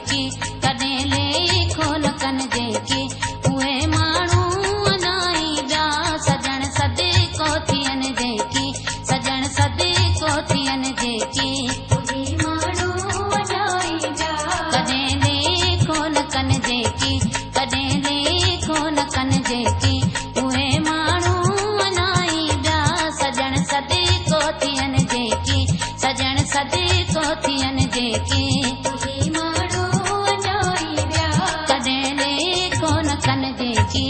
जेकी कॾहिं लेखो न कनि जेकी उहे माण्हू अञाई ॿिया सजण सदिको थियनि जेकी सजण सदिको थियनि जेकी उहे माण्हू अञाई ॿिया कॾहिं लेखो न कनि जेकी कॾहिं लेखो न कनि जेकी उहे माण्हू अञाई ॿिया सजण सदिको थियनि जेकी सजण सदिको थियनि जेकी उहे माण्हू अञाई ॿिया कॾहिं लेखो न कनि जेकी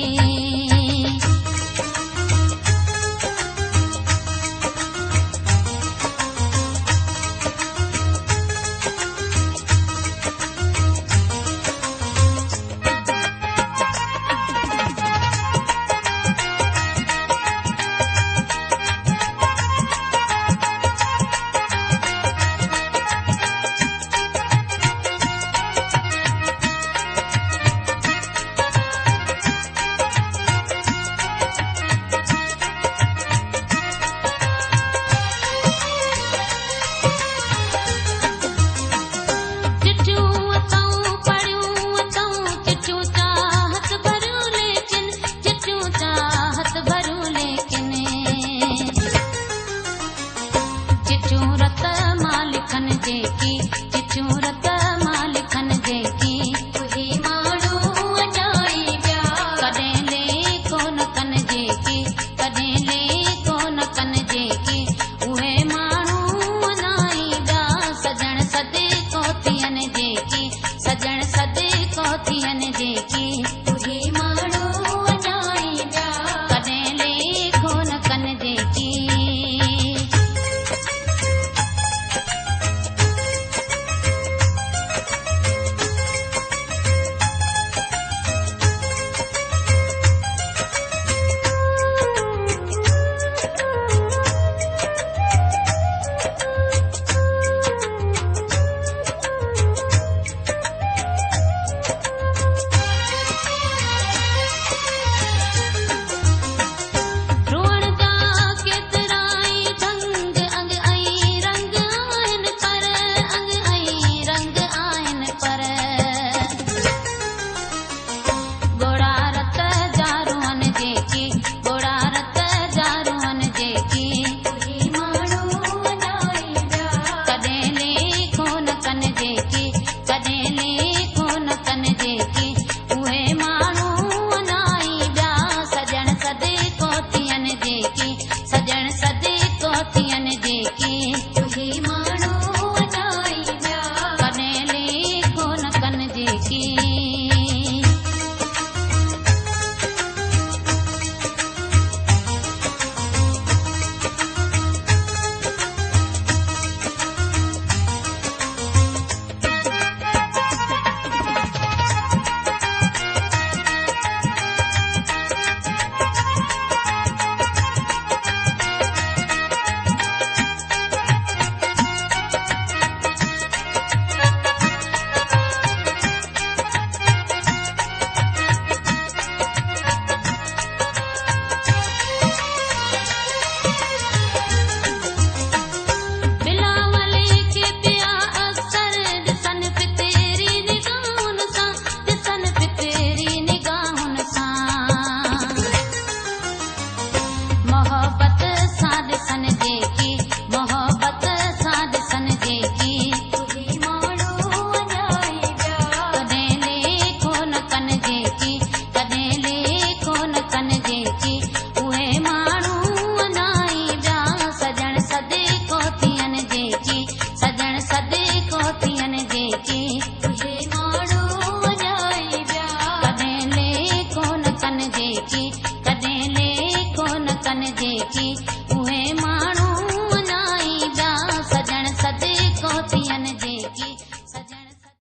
कॾहिं